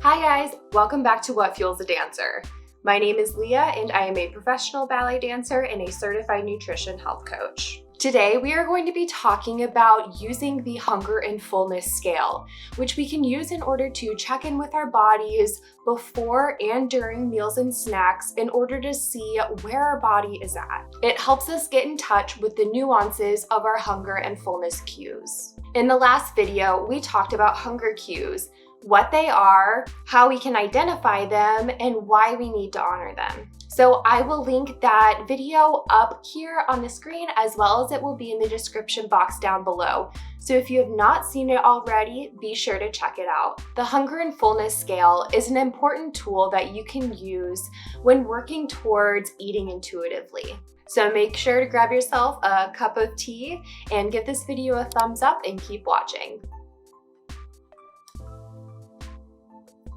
Hi guys, welcome back to What Fuels a Dancer. My name is Leah and I am a professional ballet dancer and a certified nutrition health coach. Today we are going to be talking about using the hunger and fullness scale, which we can use in order to check in with our bodies before and during meals and snacks in order to see where our body is at. It helps us get in touch with the nuances of our hunger and fullness cues. In the last video, we talked about hunger cues, what they are, how we can identify them, and why we need to honor them. So I will link that video up here on the screen as well as it will be in the description box down below. So if you have not seen it already, be sure to check it out. The hunger and fullness scale is an important tool that you can use when working towards eating intuitively. So make sure to grab yourself a cup of tea and give this video a thumbs up and keep watching.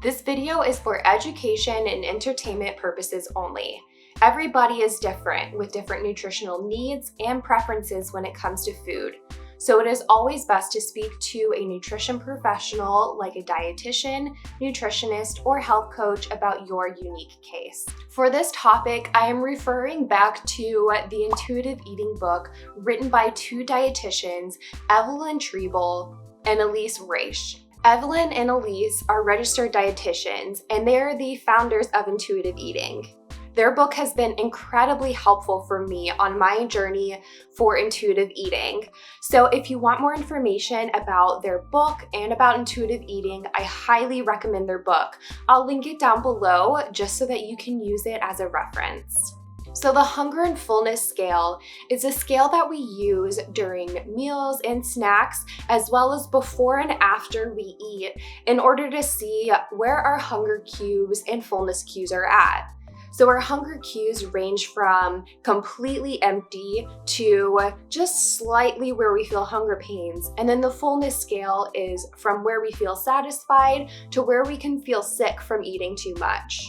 This video is for education and entertainment purposes only. Everybody is different with different nutritional needs and preferences when it comes to food. So it is always best to speak to a nutrition professional like a dietitian, nutritionist, or health coach about your unique case. For this topic, I am referring back to the intuitive eating book written by two dietitians, Evelyn Tribole and Elyse Resch. Evelyn and Elyse are registered dietitians, and they are the founders of intuitive eating. Their book has been incredibly helpful for me on my journey for intuitive eating. So if you want more information about their book and about intuitive eating, I highly recommend their book. I'll link it down below just so that you can use it as a reference. So the hunger and fullness scale is a scale that we use during meals and snacks, as well as before and after we eat, in order to see where our hunger cues and fullness cues are at. So our hunger cues range from completely empty to just slightly where we feel hunger pains. And then the fullness scale is from where we feel satisfied to where we can feel sick from eating too much.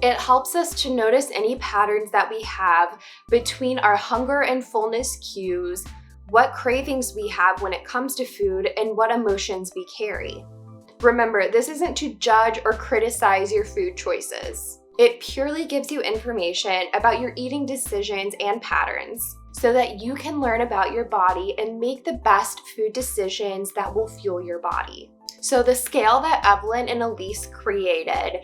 It helps us to notice any patterns that we have between our hunger and fullness cues, what cravings we have when it comes to food, and what emotions we carry. Remember, this isn't to judge or criticize your food choices. It purely gives you information about your eating decisions and patterns so that you can learn about your body and make the best food decisions that will fuel your body. So the scale that Evelyn and Elyse created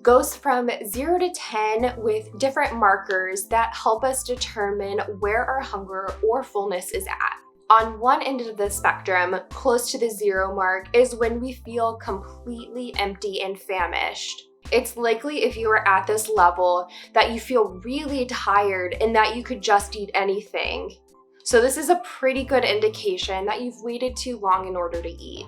goes from 0 to 10 with different markers that help us determine where our hunger or fullness is at. On one end of the spectrum, close to the 0 mark, is when we feel completely empty and famished. It's likely if you are at this level that you feel really tired and that you could just eat anything. So this is a pretty good indication that you've waited too long in order to eat.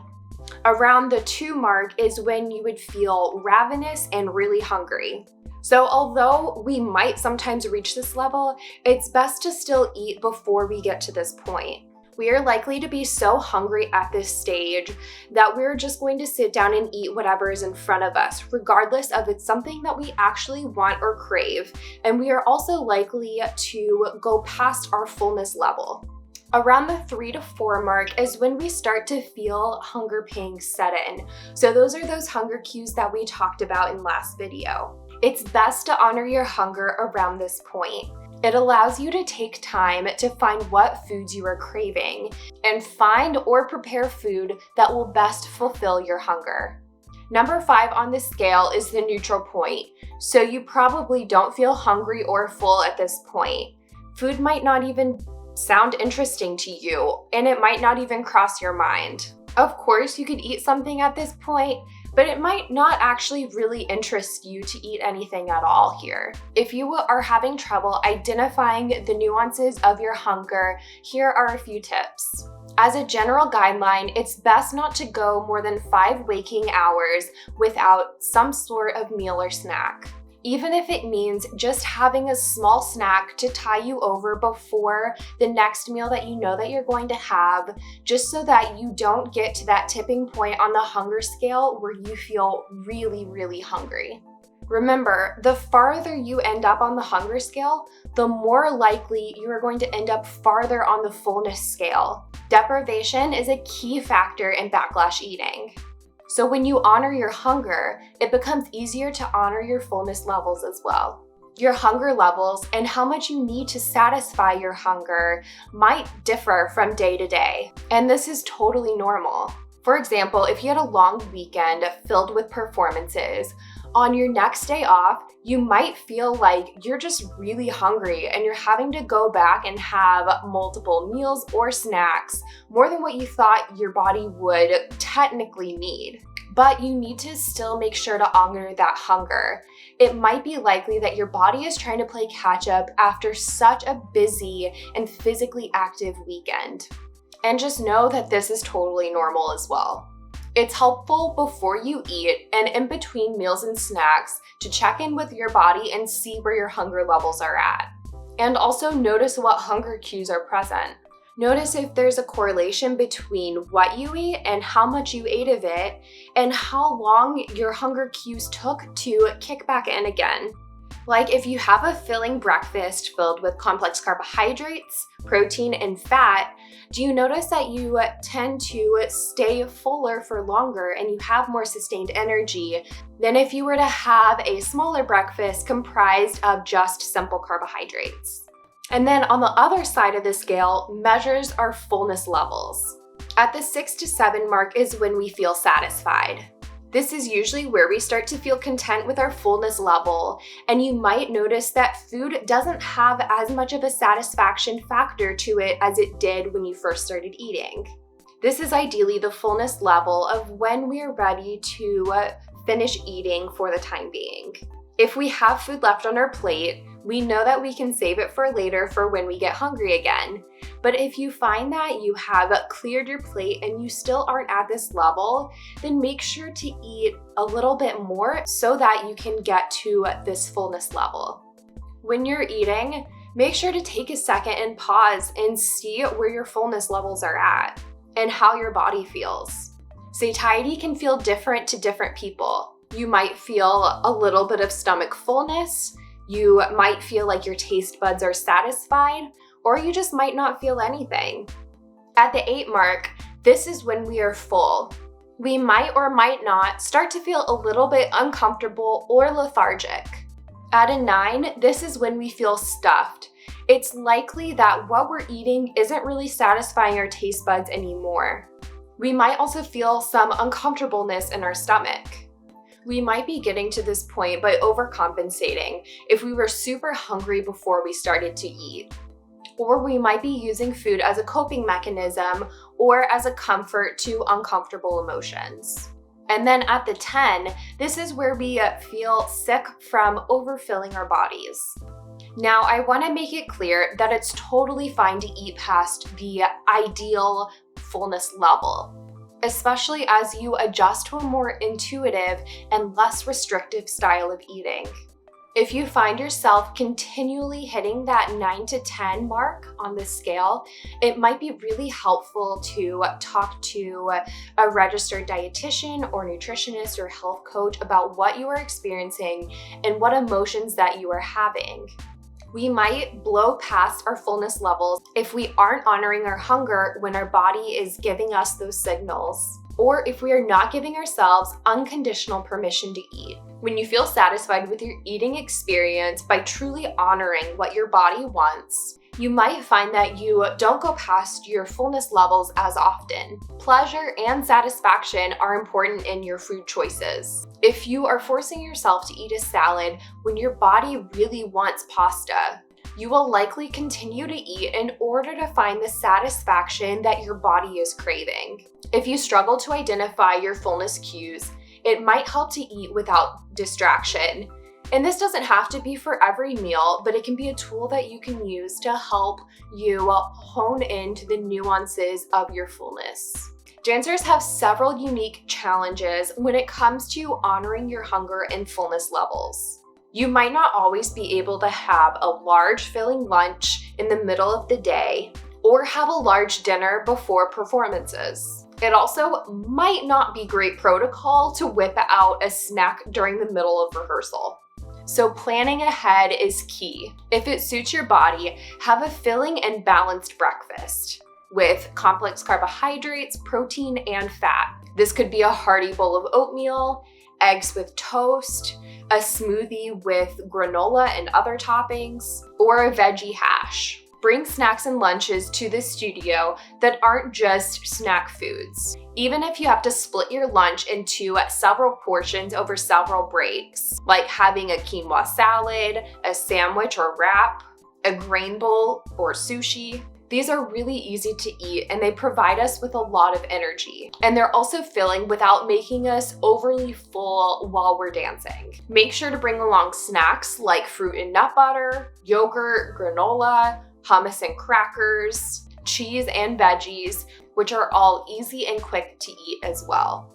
Around the 2 mark is when you would feel ravenous and really hungry. So although we might sometimes reach this level, it's best to still eat before we get to this point. We are likely to be so hungry at this stage that we're just going to sit down and eat whatever is in front of us, regardless of it's something that we actually want or crave. And we are also likely to go past our fullness level. Around the 3 to 4 mark is when we start to feel hunger pangs set in. So those are those hunger cues that we talked about in last video. It's best to honor your hunger around this point. It allows you to take time to find what foods you are craving and find or prepare food that will best fulfill your hunger. Number 5 on the scale is the neutral point. So you probably don't feel hungry or full at this point. Food might not even sound interesting to you, and it might not even cross your mind. Of course, you could eat something at this point, but it might not actually really interest you to eat anything at all here. If you are having trouble identifying the nuances of your hunger, here are a few tips. As a general guideline, it's best not to go more than 5 waking hours without some sort of meal or snack. Even if it means just having a small snack to tie you over before the next meal that you know that you're going to have, just so that you don't get to that tipping point on the hunger scale where you feel really, really hungry. Remember, the farther you end up on the hunger scale, the more likely you are going to end up farther on the fullness scale. Deprivation is a key factor in backlash eating. So when you honor your hunger, it becomes easier to honor your fullness levels as well. Your hunger levels and how much you need to satisfy your hunger might differ from day to day, and this is totally normal. For example, if you had a long weekend filled with performances, on your next day off, you might feel like you're just really hungry and you're having to go back and have multiple meals or snacks, more than what you thought your body would technically need. But you need to still make sure to honor that hunger. It might be likely that your body is trying to play catch up after such a busy and physically active weekend. And just know that this is totally normal as well. It's helpful before you eat and in between meals and snacks to check in with your body and see where your hunger levels are at. And also notice what hunger cues are present. Notice if there's a correlation between what you eat and how much you ate of it, and how long your hunger cues took to kick back in again. Like if you have a filling breakfast filled with complex carbohydrates, protein, and fat, do you notice that you tend to stay fuller for longer and you have more sustained energy than if you were to have a smaller breakfast comprised of just simple carbohydrates? And then on the other side of the scale measures our fullness levels. At the 6 to 7 mark is when we feel satisfied. This is usually where we start to feel content with our fullness level, and you might notice that food doesn't have as much of a satisfaction factor to it as it did when you first started eating. This is ideally the fullness level of when we are ready to finish eating for the time being. If we have food left on our plate, we know that we can save it for later for when we get hungry again. But if you find that you have cleared your plate and you still aren't at this level, then make sure to eat a little bit more so that you can get to this fullness level. When you're eating, make sure to take a second and pause and see where your fullness levels are at and how your body feels. Satiety can feel different to different people. You might feel a little bit of stomach fullness, you might feel like your taste buds are satisfied, or you just might not feel anything. At the 8 mark, this is when we are full. We might or might not start to feel a little bit uncomfortable or lethargic. At a 9, this is when we feel stuffed. It's likely that what we're eating isn't really satisfying our taste buds anymore. We might also feel some uncomfortableness in our stomach. We might be getting to this point by overcompensating if we were super hungry before we started to eat. Or we might be using food as a coping mechanism or as a comfort to uncomfortable emotions. And then at the 10, this is where we feel sick from overfilling our bodies. Now, I want to make it clear that it's totally fine to eat past the ideal fullness level, especially as you adjust to a more intuitive and less restrictive style of eating. If you find yourself continually hitting that 9 to 10 mark on the scale, it might be really helpful to talk to a registered dietitian or nutritionist or health coach about what you are experiencing and what emotions that you are having. We might blow past our fullness levels if we aren't honoring our hunger when our body is giving us those signals, or if we are not giving ourselves unconditional permission to eat. When you feel satisfied with your eating experience by truly honoring what your body wants, you might find that you don't go past your fullness levels as often. Pleasure and satisfaction are important in your food choices. If you are forcing yourself to eat a salad when your body really wants pasta, you will likely continue to eat in order to find the satisfaction that your body is craving. If you struggle to identify your fullness cues, it might help to eat without distraction. And this doesn't have to be for every meal, but it can be a tool that you can use to help you hone into the nuances of your fullness. Dancers have several unique challenges when it comes to honoring your hunger and fullness levels. You might not always be able to have a large filling lunch in the middle of the day or have a large dinner before performances. It also might not be great protocol to whip out a snack during the middle of rehearsal. So planning ahead is key. If it suits your body, have a filling and balanced breakfast with complex carbohydrates, protein, and fat. This could be a hearty bowl of oatmeal, eggs with toast, a smoothie with granola and other toppings, or a veggie hash. Bring snacks and lunches to the studio that aren't just snack foods. Even if you have to split your lunch into several portions over several breaks, like having a quinoa salad, a sandwich or wrap, a grain bowl, or sushi. These are really easy to eat and they provide us with a lot of energy. And they're also filling without making us overly full while we're dancing. Make sure to bring along snacks like fruit and nut butter, yogurt, granola, hummus and crackers, cheese and veggies, which are all easy and quick to eat as well.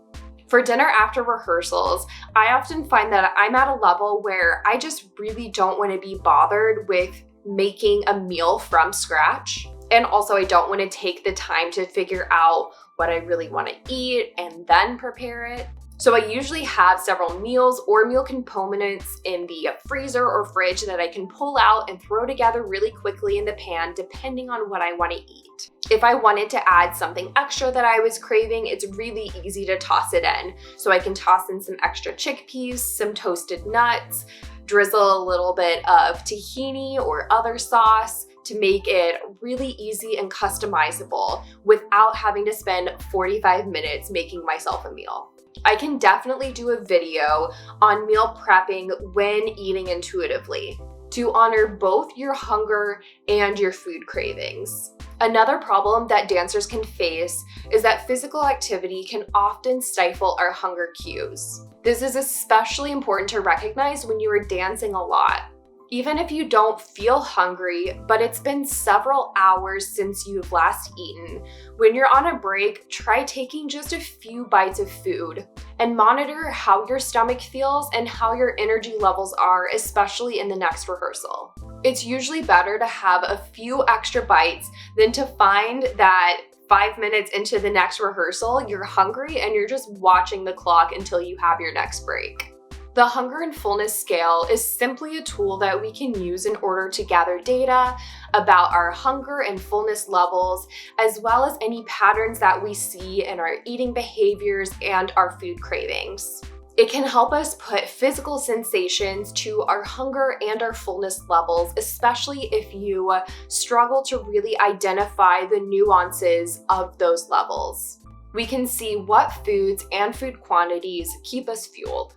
For dinner after rehearsals, I often find that I'm at a level where I just really don't want to be bothered with making a meal from scratch. And also I don't want to take the time to figure out what I really want to eat and then prepare it. So I usually have several meals or meal components in the freezer or fridge that I can pull out and throw together really quickly in the pan depending on what I want to eat. If I wanted to add something extra that I was craving, it's really easy to toss it in. So I can toss in some extra chickpeas, some toasted nuts, drizzle a little bit of tahini or other sauce to make it really easy and customizable without having to spend 45 minutes making myself a meal. I can definitely do a video on meal prepping when eating intuitively to honor both your hunger and your food cravings. Another problem that dancers can face is that physical activity can often stifle our hunger cues. This is especially important to recognize when you are dancing a lot. Even if you don't feel hungry, but it's been several hours since you've last eaten, when you're on a break, try taking just a few bites of food and monitor how your stomach feels and how your energy levels are, especially in the next rehearsal. It's usually better to have a few extra bites than to find that 5 minutes into the next rehearsal, you're hungry and you're just watching the clock until you have your next break. The hunger and fullness scale is simply a tool that we can use in order to gather data about our hunger and fullness levels, as well as any patterns that we see in our eating behaviors and our food cravings. It can help us put physical sensations to our hunger and our fullness levels, especially if you struggle to really identify the nuances of those levels. We can see what foods and food quantities keep us fueled.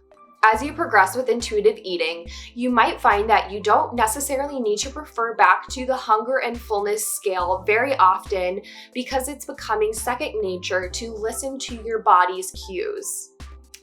As you progress with intuitive eating, you might find that you don't necessarily need to refer back to the hunger and fullness scale very often because it's becoming second nature to listen to your body's cues.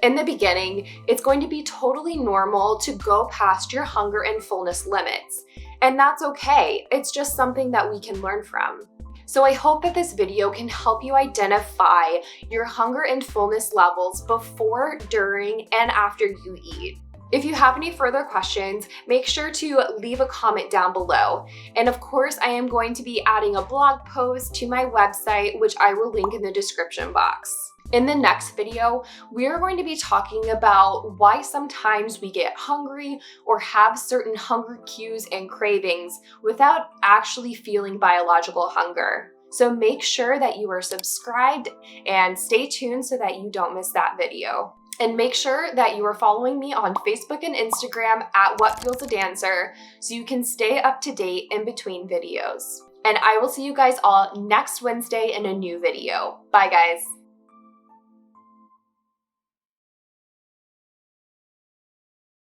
In the beginning, it's going to be totally normal to go past your hunger and fullness limits, and that's okay. It's just something that we can learn from. So I hope that this video can help you identify your hunger and fullness levels before, during, and after you eat. If you have any further questions, make sure to leave a comment down below. And of course, I am going to be adding a blog post to my website, which I will link in the description box. In the next video, we are going to be talking about why sometimes we get hungry or have certain hunger cues and cravings without actually feeling biological hunger. So make sure that you are subscribed and stay tuned so that you don't miss that video. And make sure that you are following me on Facebook and Instagram at What Fuels a Dancer so you can stay up to date in between videos. And I will see you guys all next Wednesday in a new video. Bye guys.